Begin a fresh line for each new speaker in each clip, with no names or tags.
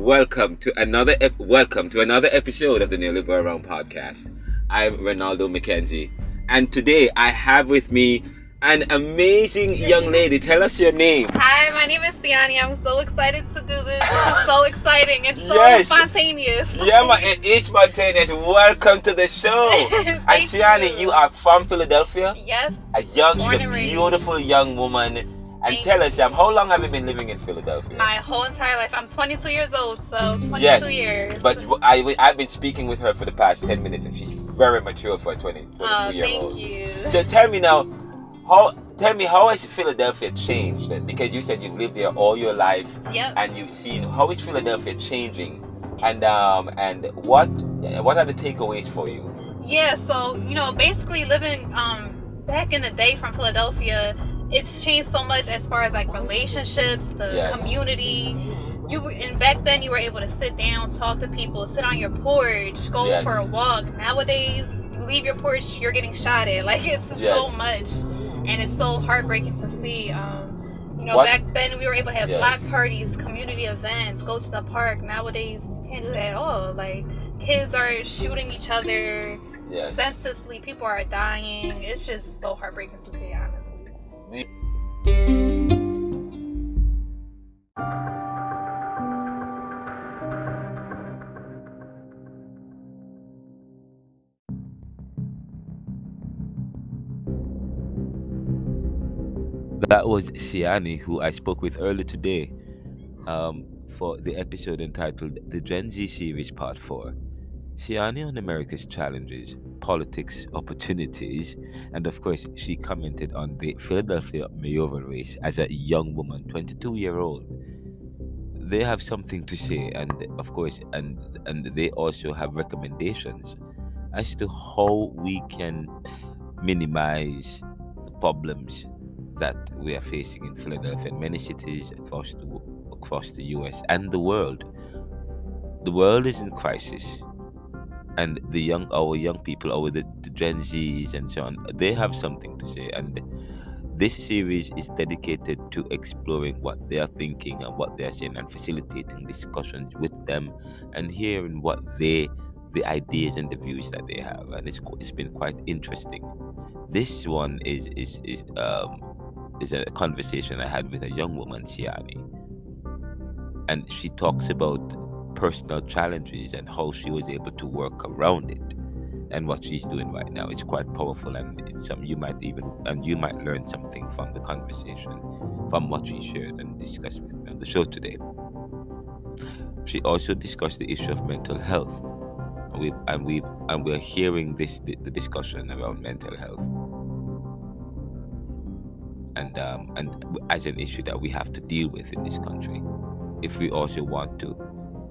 welcome to another episode of the Nearly Go Around podcast. I'm Ronaldo McKenzie, and today I have with me an amazing young lady. Tell us your name.
Hi, my name is Sianni. I'm so excited to do this. It's so exciting. It's so spontaneous.
Yeah, man, it is spontaneous. Welcome to the show. And Sianni, you are from Philadelphia?
Yes.
She's a beautiful young woman. And tell us, how long have you been living in Philadelphia?
My whole entire life. I'm 22 years old, so 22 years.
But I've been speaking with her for the past 10 minutes, and she's very mature for a 22-year-old.
Thank you.
So tell me now, how has Philadelphia changed? Because you said you've lived there all your life, and you've seen how is Philadelphia changing, and what are the takeaways for you?
Yeah, so basically living back in the day from Philadelphia, it's changed so much as far as like relationships, the community. And back then you were able to sit down, talk to people, sit on your porch, go for a walk. Nowadays, you leave your porch, you're getting shot at. Like it's so much, and it's so heartbreaking to see. Back then we were able to have block parties, community events, go to the park. Nowadays, you can't do that at all. Like kids are shooting each other senselessly. People are dying. It's just so heartbreaking to see, honestly.
That was Sianni, who I spoke with earlier today, for the episode entitled The Gen Z Series Part 4. Sianni on America's challenges, politics, opportunities, and of course, she commented on the Philadelphia mayoral race as a young woman, 22-year-old. They have something to say, and of course, and they also have recommendations as to how we can minimize the problems that we are facing in Philadelphia and many cities across the U.S. and the world. The world is in crisis. And our young people, the Gen Zs and so on, they have something to say. And this series is dedicated to exploring what they are thinking and what they are saying, and facilitating discussions with them and hearing what the ideas and the views that they have. And it's been quite interesting. This one is a conversation I had with a young woman, Sianni, and she talks about personal challenges and how she was able to work around it, and what she's doing right now. It's quite powerful, and it's something you might learn something from the conversation, from what she shared and discussed with me on the show today. She also discussed the issue of mental health, and we're hearing the discussion around mental health, and as an issue that we have to deal with in this country, if we also want to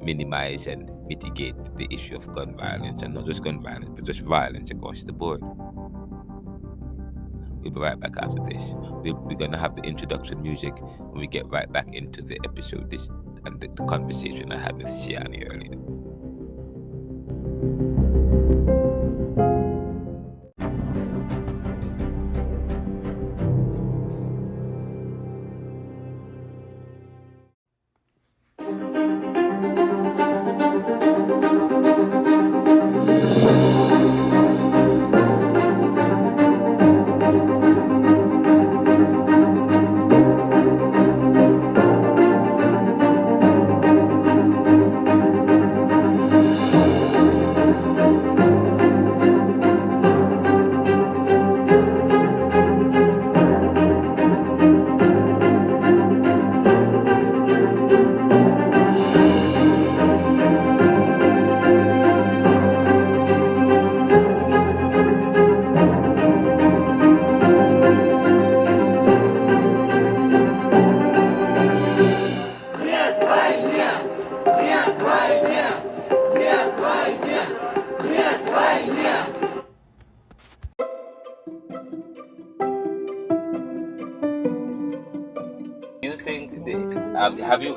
minimize and mitigate the issue of gun violence, and not just gun violence, but just violence across the board. We'll be right back after this. We're going to have the introduction music when we get right back into the episode, and the conversation I had with Sianni earlier.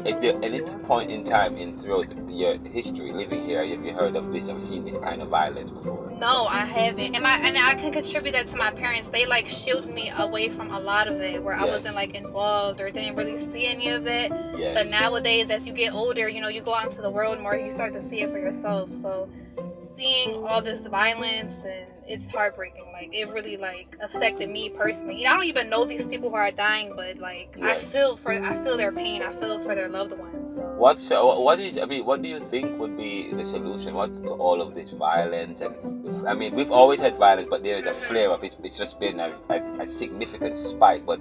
Is there any point in time throughout your history living here, have you heard of this or seen this kind of violence before?
No, I haven't. And I can contribute that to my parents. They like shielded me away from a lot of it, where I wasn't like involved or didn't really see any of that. But nowadays, as you get older, you know, you go out into the world more, you start to see it for yourself. So seeing all this violence, and it's heartbreaking. Like, it really like affected me personally. You know, I don't even know these people who are dying, but like I feel their pain. I feel for their loved ones. So.
What do you think would be the solution? What to all of this violence? And I mean, we've always had violence, but there is a flare up. It's just been a significant spike. But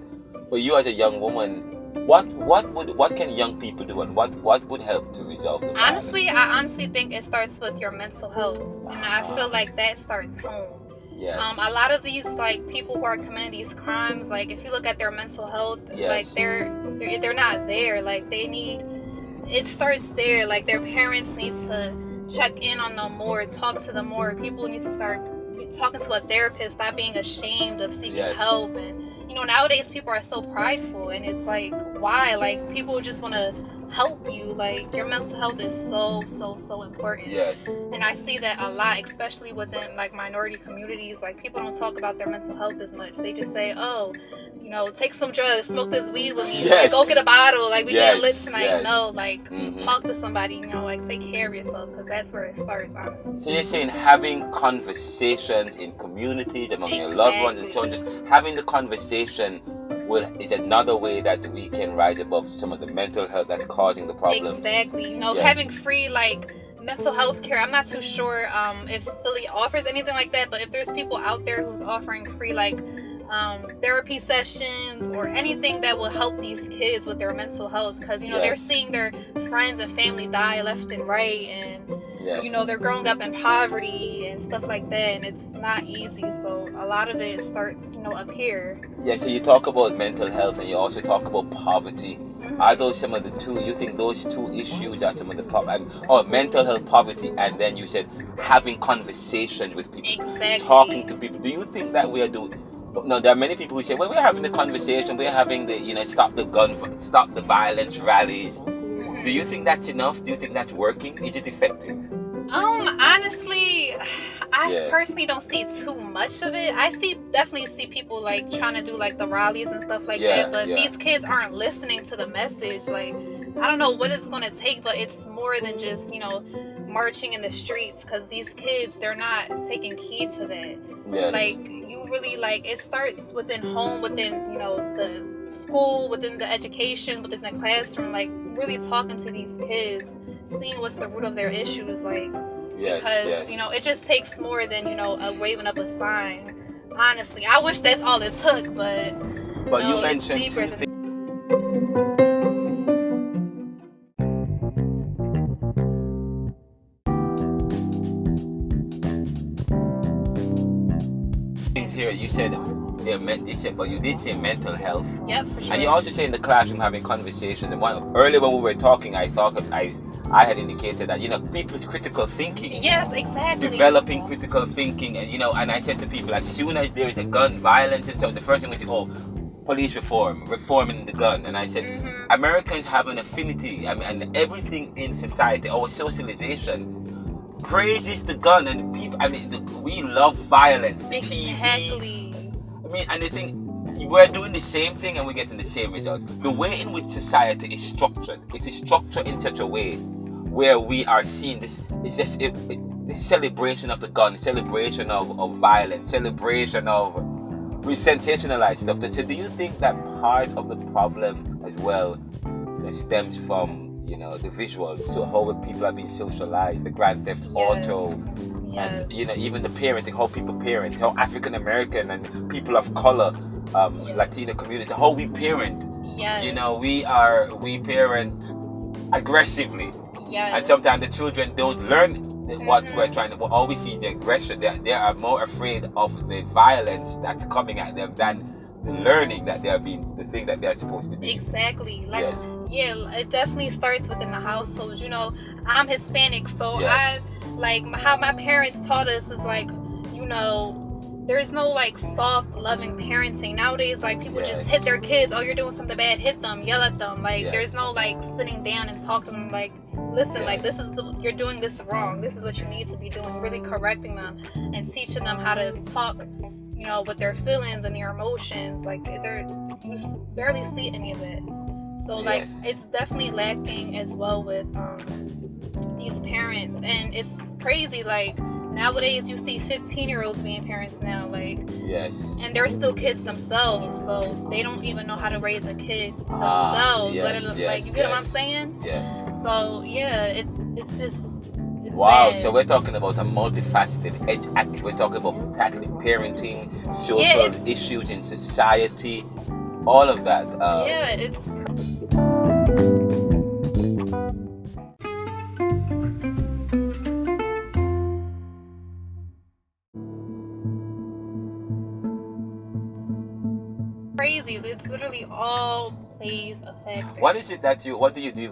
for you as a young woman, what can young people do, and what would help to resolve the violence?
I honestly think it starts with your mental health, and I feel like that starts home.
Yes.
A lot of these like people who are committing these crimes, like if you look at their mental health, like they're not there. Like it starts there. Like their parents need to check in on them more, talk to them more. People need to start talking to a therapist, stop being ashamed of seeking help. And you know, nowadays people are so prideful, and it's like, why? Like, people just want to help you. Like, your mental health is so important.
Yes.
And I see that a lot, especially within like minority communities. Like, people don't talk about their mental health as much. They just say, oh, you know, take some drugs, smoke this weed with me, like, go get a bottle, like, we get lit tonight. No, like, talk to somebody, you know, like, take care of yourself, because that's where it starts, honestly.
So you're saying having conversations in communities among your loved ones and children, just having the conversation is another way that we can rise above some of the mental health that's causing the problem.
Exactly. You know, having free, like, mental health care. I'm not too sure if Philly offers anything like that, but if there's people out there who's offering free, like, therapy sessions or anything that will help these kids with their mental health, because you know they're seeing their friends and family die left and right, and you know, they're growing up in poverty and stuff like that, and it's not easy. So a lot of it starts, you know, up here.
So you talk about mental health, and you also talk about poverty. Are those some of the two? You think those two issues are some of the problem? Oh, mental health, poverty, and then you said having conversations with people, talking to people. Do you think that we are doing? No, there are many people who say, well, we're having the conversation, we're having the, you know, stop the violence rallies. Do you think that's enough? Do you think that's working? Is it effective?
Honestly, I personally don't see too much of it. I definitely see people like trying to do like the rallies and stuff like that, but these kids aren't listening to the message. Like, I don't know what it's going to take, but it's more than just, you know, marching in the streets, because these kids, they're not taking heed to that. Like, you really, like, it starts within home, within, you know, the school, within the education, within the classroom, like really talking to these kids, seeing what's the root of their issues, like, because you know, it just takes more than, you know, a waving up a sign. Honestly, I wish that's all it took, but
you mentioned deeper than here. You said, but you did say mental health.
Yep, for sure.
And you also say in the classroom having conversations. And earlier when we were talking, I thought I had indicated that, you know, people's critical thinking.
Yes, exactly.
Developing critical thinking, and you know, and I said to people, as soon as there is a gun violence and stuff, the first thing we say, oh, police reforming the gun. And I said, Americans have an affinity. I mean, and everything in society, our socialization, praises the gun, and people. I mean, we love violence.
Exactly.
TV. I mean, and the thing, we're doing the same thing, and we're getting the same result. The way in which society is structured, it is structured in such a way where we are seeing this. It's just this celebration of the gun, celebration of violence, celebration of we sensationalize stuff. So, do you think that part of the problem as well stems from, you know, the visuals? So how people are being socialized, the Grand Theft Auto, and you know, even the parenting, how people parent, how African American and people of color, Latino community, how we parent. You know, we parent aggressively, and sometimes the children don't learn what we're trying to. All we see is the aggression. They are more afraid of the violence that's coming at them than the learning that they're being, the thing that they're supposed to be.
Exactly. Like, it definitely starts within the household. You know, I'm Hispanic, so I like how my parents taught us is like, you know, there's no like soft, loving parenting nowadays. Like, people just hit their kids. Oh, you're doing something bad, hit them, yell at them. Like, there's no like sitting down and talking to them. Like, listen, like this is you're doing this wrong. This is what you need to be doing. Really correcting them and teaching them how to talk, you know, with their feelings and their emotions. Like you barely see any of it. So like it's definitely lacking as well with these parents, and it's crazy. Like nowadays you see 15-year-olds being parents now, like and they're still kids themselves, so they don't even know how to raise a kid themselves. Like you get what I'm saying? So it's just
wow.
sad.
So we're talking about a multifaceted we're talking about tackling parenting, social issues in society, all of that.
It's crazy. It's literally all plays a factor.
What is it that what do you do?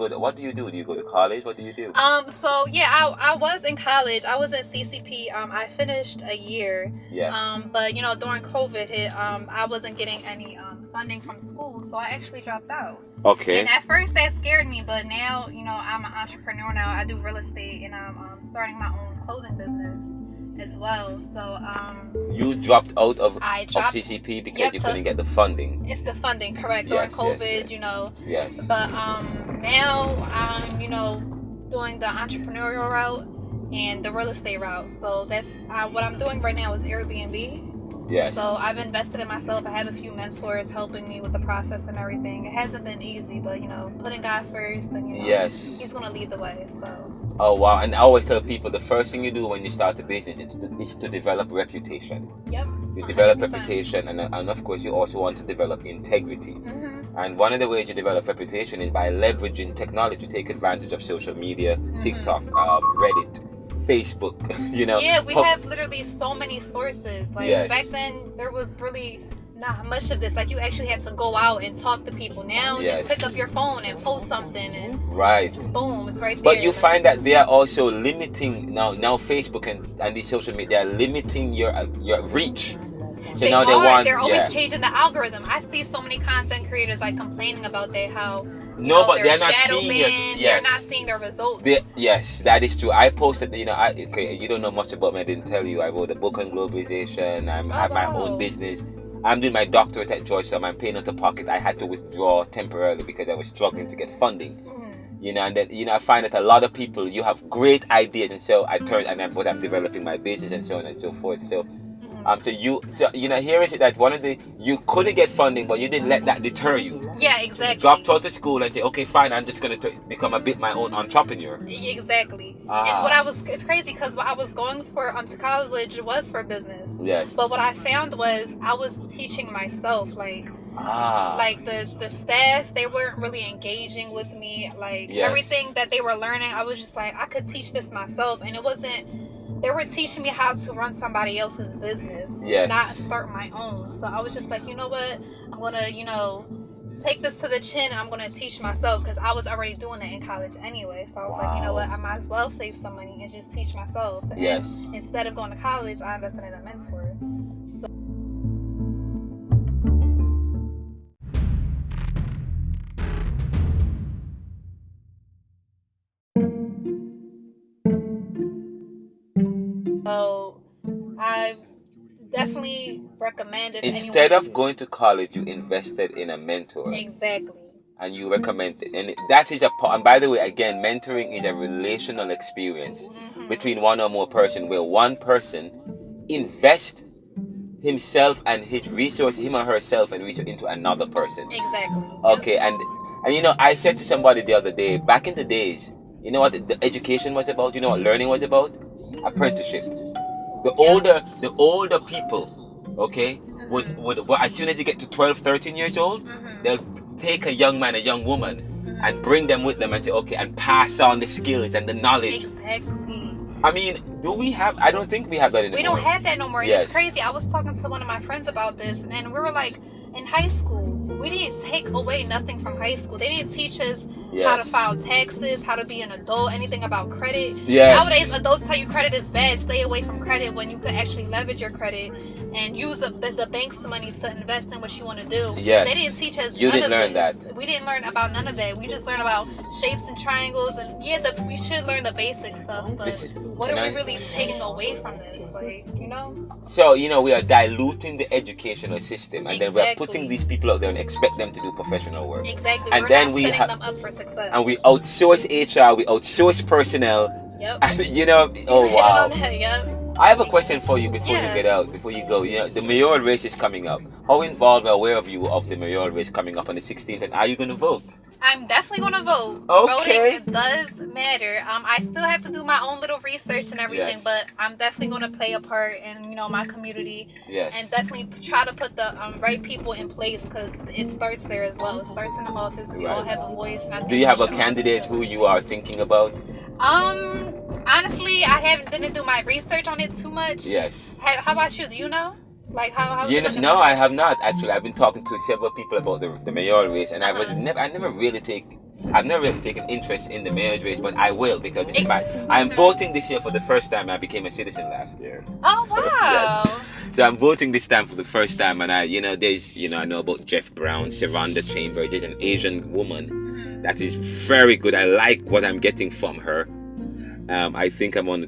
Do you go to college? What do you do?
So I was in college. I was in CCP. I finished a year. But you know, during COVID hit, I wasn't getting any funding from school, so I actually dropped out.
Okay.
And at first that scared me, but now, you know, I'm an entrepreneur now. I do real estate, and I'm starting my own clothing business as well. So
you dropped out of CCP because you couldn't get the funding.
If the funding, correct, during COVID, you know. But now I'm, you know, doing the entrepreneurial route and the real estate route. So that's what I'm doing right now is Airbnb. So I've invested in myself. I have a few mentors helping me with the process and everything. It hasn't been easy, but you know, putting God first, and you know, He's gonna lead the way. So.
Oh wow! And I always tell people the first thing you do when you start a business is to develop reputation. You develop 100%. Reputation, and of course you also want to develop integrity. And one of the ways you develop reputation is by leveraging technology to take advantage of social media, TikTok, Reddit, Facebook. You know.
Yeah, we have literally so many sources. Like back then, there was really not much of this. Like you actually had to go out and talk to people. Now just pick up your phone and post something, and boom, it's right there.
But you find that they are also limiting now Facebook and these social media, they are limiting your reach. So
they're always changing the algorithm. I see so many content creators like complaining about how
but they're not seeing
they're not seeing their results.
Yes, that is true. I posted, you don't know much about me. I didn't tell you. I wrote a book on globalization. I have my own business. I'm doing my doctorate at Georgetown. I'm paying out of pocket. I had to withdraw temporarily because I was struggling to get funding. And then I find that a lot of people, you have great ideas, and so but I'm developing my business and so on and so forth. So here is it that you couldn't get funding, but you didn't let that deter you.
Yeah, exactly.
Dropped out of school and say, okay, fine, I'm just going to become a bit my own entrepreneur.
Exactly. And it's crazy because what I was going for to college was for business. But what I found was I was teaching myself, like the staff, they weren't really engaging with me. Like everything that they were learning, I was just like, I could teach this myself, and it wasn't. They were teaching me how to run somebody else's business, not start my own. So I was just like, you know what? I'm going to, take this to the chin, and I'm going to teach myself, because I was already doing it in college anyway. So I was like, you know what? I might as well save some money and just teach myself. And instead of going to college, I invested in a mentor. So. So I definitely recommend
instead of going to college, you invested in a mentor.
Exactly.
And you recommend it. And that is and by the way, again, mentoring is a relational experience between one or more person, where one person invests himself and his resources, him or herself, and reach into another person.
Exactly.
Okay, and I said to somebody the other day, back in the days, you know what the education was about? You know what learning was about? Apprenticeship. The older people, okay, would as soon as you get to 12, 13 years old, they'll take a young man, a young woman, and bring them with them and say, okay, and pass on the skills and the knowledge.
Exactly.
I mean, I don't think we have that anymore.
We don't have that no more. It's crazy. I was talking to one of my friends about this, and we were like, in high school, we didn't take away nothing from high school. They didn't teach us how to file taxes, how to be an adult, anything about credit.
Yes.
Nowadays, adults tell you credit is bad. Stay away from credit when you could actually leverage your credit and use the bank's money to invest in what you want to do.
Yes.
They didn't teach us.
You
none
didn't
of
learn
this.
that.
We didn't learn about none of that. We just learned about shapes and triangles, and we should learn the basic stuff. But what are we really taking away from this? Like, you know.
So we are diluting the educational system, and then we're putting these people out there and expect them to do professional work.
Exactly.
And
we're
then
not setting them up for success.
And we outsource HR, we outsource personnel.
Yep.
And oh wow.
Yep.
I have a question for you before you go. The mayoral race is coming up. How involved or aware of you of the mayoral race coming up on the 16th, and are you going to vote?
I'm definitely going to vote.
Okay.
Voting does matter. I still have to do my own little research and everything, but I'm definitely going to play a part in my community.
Yes.
And definitely try to put the right people in place, because it starts there as well. It starts in the office. We all have a voice. And I think
do you have a candidate who you are thinking about?
Honestly, I didn't do my research on it too much.
Yes.
How about you? Do you know? Like how?
No, I have not actually. I've been talking to several people about the mayoral race, and I've never really taken interest in the mayoral race, but I will, because this is I'm voting this year for the first time. I became a citizen last year.
Oh wow!
Yes. So I'm voting this time for the first time, and there's I know about Jeff Brown, Sharonda Chambers. There's an Asian woman that is very good. I like what I'm getting from her. I think I'm on.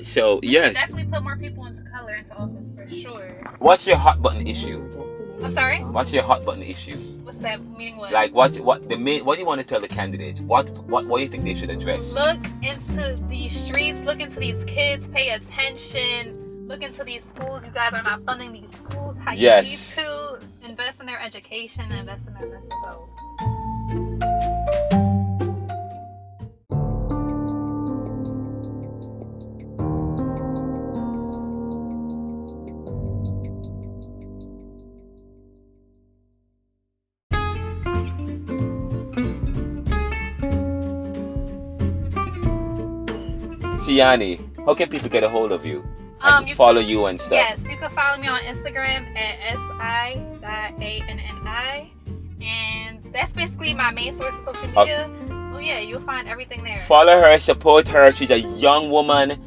So yes.
Definitely put more people into color into office for sure.
What's your hot button issue?
I'm sorry?
What's your hot button issue?
What's that? Meaning what?
Like what do you want to tell the candidates? What do you think they should address?
Look into these streets, look into these kids, pay attention, look into these schools. You guys are not funding these schools how you need to. Invest in their education, invest in their mental health.
Sianni, how can people get a hold of you? You follow you and stuff.
Yes, you can follow me on Instagram at si.anni, and that's basically my main source of social media. So yeah, you'll find everything there.
Follow her, support her. She's a young woman.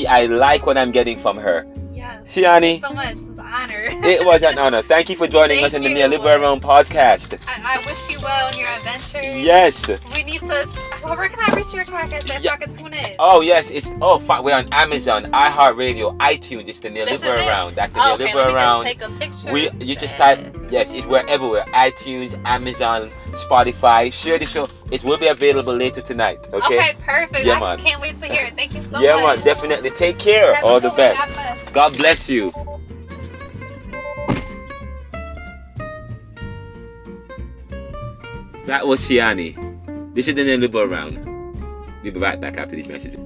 I like what I'm getting from her.
Yeah.
Sianni,
thank you so much. It's an honor.
It was an honor. Thank you for joining us in the Neoliberal Realm podcast.
I wish you well in your adventures.
Yes.
We need to. Where can I reach your podcast so I can tune in?
Oh yes, we're on Amazon, iHeartRadio, iTunes. It's the Neoliberal Round. That's the Neoliberal Round.
Just take a picture.
You just type we're everywhere. iTunes, Amazon, Spotify. Share the show. It will be available later tonight. Okay.
Okay, perfect.
Yeah, man.
Can't wait to hear it. Thank you so much.
Yeah, man. Definitely. Take care. All the best. God bless you. That was Sianni. This is the Neoliberal Round. We'll be right back after these messages.